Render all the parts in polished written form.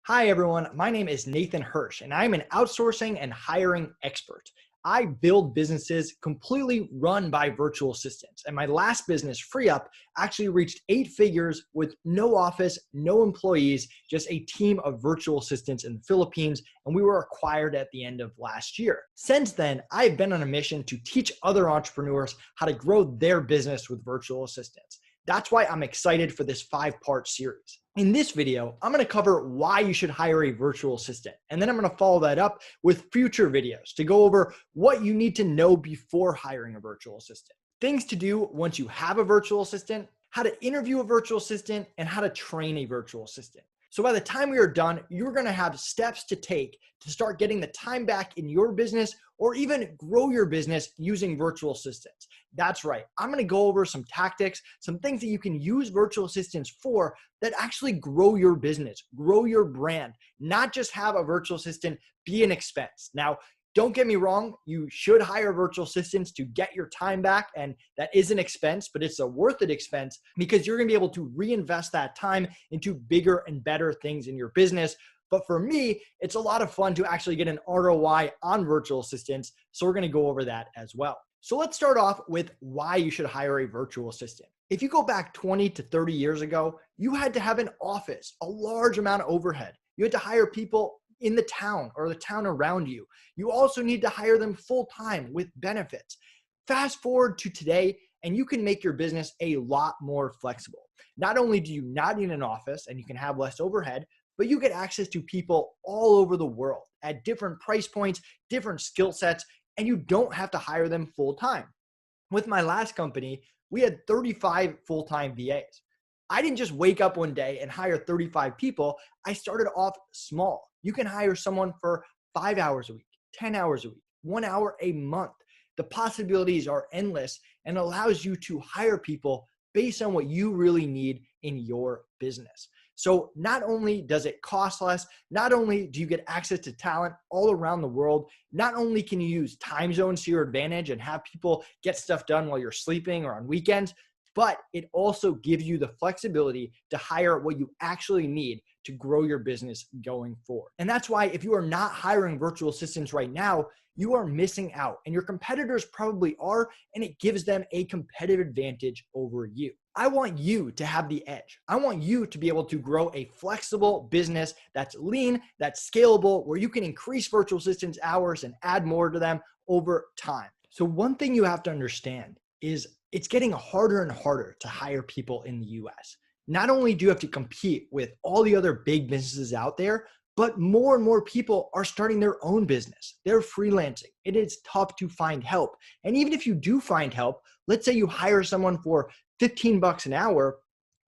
Hi, everyone. My name is Nathan Hirsch, and I'm an outsourcing and hiring expert. I build businesses completely run by virtual assistants. And my last business, FreeUp, actually reached 8 figures with no office, no employees, just a team of virtual assistants in the Philippines. And we were acquired at the end of last year. Since then, I've been on a mission to teach other entrepreneurs how to grow their business with virtual assistants. That's why I'm excited for this 5-part series. In this video, I'm going to cover why you should hire a virtual assistant. And then I'm going to follow that up with future videos to go over what you need to know before hiring a virtual assistant, things to do once you have a virtual assistant, how to interview a virtual assistant, and how to train a virtual assistant. So by the time we are done, you're going to have steps to take to start getting the time back in your business or even grow your business using virtual assistants. That's right. I'm going to go over some tactics, some things that you can use virtual assistants for that actually grow your business, grow your brand, not just have a virtual assistant be an expense. Now, don't get me wrong, you should hire virtual assistants to get your time back, and that is an expense, but it's a worth it expense because you're going to be able to reinvest that time into bigger and better things in your business. But for me, it's a lot of fun to actually get an ROI on virtual assistants, so we're going to go over that as well. So let's start off with why you should hire a virtual assistant. If you go back 20 to 30 years ago, you had to have an office, a large amount of overhead. You had to hire people in the town or the town around you. You also need to hire them full-time with benefits. Fast forward to today, and you can make your business a lot more flexible. Not only do you not need an office and you can have less overhead, but you get access to people all over the world at different price points, different skill sets, and you don't have to hire them full-time. With my last company, we had 35 full-time VAs. I didn't just wake up one day and hire 35 people. I started off small. You can hire someone for 5 hours a week, 10 hours a week, 1 hour a month. The possibilities are endless and allows you to hire people based on what you really need in your business. So not only does it cost less, not only do you get access to talent all around the world, not only can you use time zones to your advantage and have people get stuff done while you're sleeping or on weekends, but it also gives you the flexibility to hire what you actually need to grow your business going forward. And that's why if you are not hiring virtual assistants right now, you are missing out, and your competitors probably are, and it gives them a competitive advantage over you. I want you to have the edge. I want you to be able to grow a flexible business that's lean, that's scalable, where you can increase virtual assistants hours and add more to them over time. So one thing you have to understand is it's getting harder and harder to hire people in the US. Not only do you have to compete with all the other big businesses out there, but more and more people are starting their own business. They're freelancing. It is tough to find help. And even if you do find help, let's say you hire someone for 15 bucks an hour,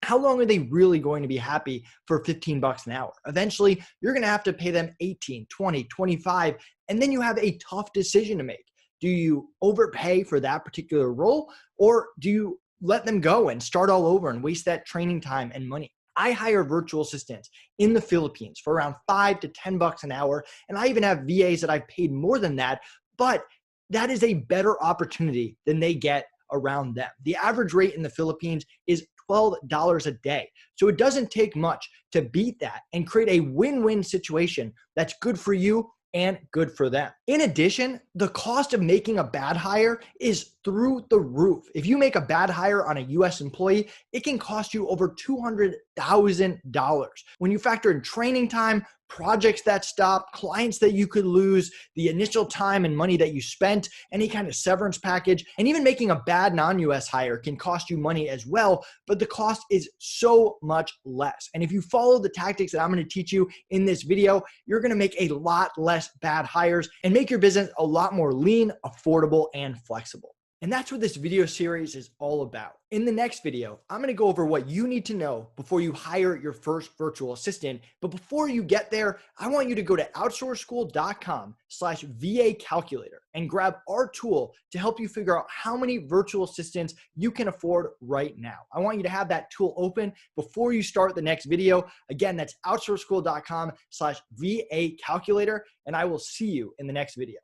how long are they really going to be happy for 15 bucks an hour? Eventually, you're going to have to pay them 18, 20, 25, and then you have a tough decision to make. Do you overpay for that particular role, or do you let them go and start all over and waste that training time and money? I hire virtual assistants in the Philippines for around 5 to 10 bucks an hour, and I even have VAs that I've paid more than that, but that is a better opportunity than they get around them. The average rate in the Philippines is $12 a day. So it doesn't take much to beat that and create a win-win situation that's good for you and good for them. In addition, the cost of making a bad hire is through the roof. If you make a bad hire on a US employee, it can cost you over $200,000. When you factor in training time, projects that stop, clients that you could lose, the initial time and money that you spent, any kind of severance package, and even making a bad non-US hire can cost you money as well, but the cost is so much less. And if you follow the tactics that I'm going to teach you in this video, you're going to make a lot less bad hires and make your business a lot more lean, affordable, and flexible. And that's what this video series is all about. In the next video, I'm going to go over what you need to know before you hire your first virtual assistant. But before you get there, I want you to go to outsourceschool.com/VA calculator and grab our tool to help you figure out how many virtual assistants you can afford right now. I want you to have that tool open before you start the next video. Again, that's outsourceschool.com/VA calculator, and I will see you in the next video.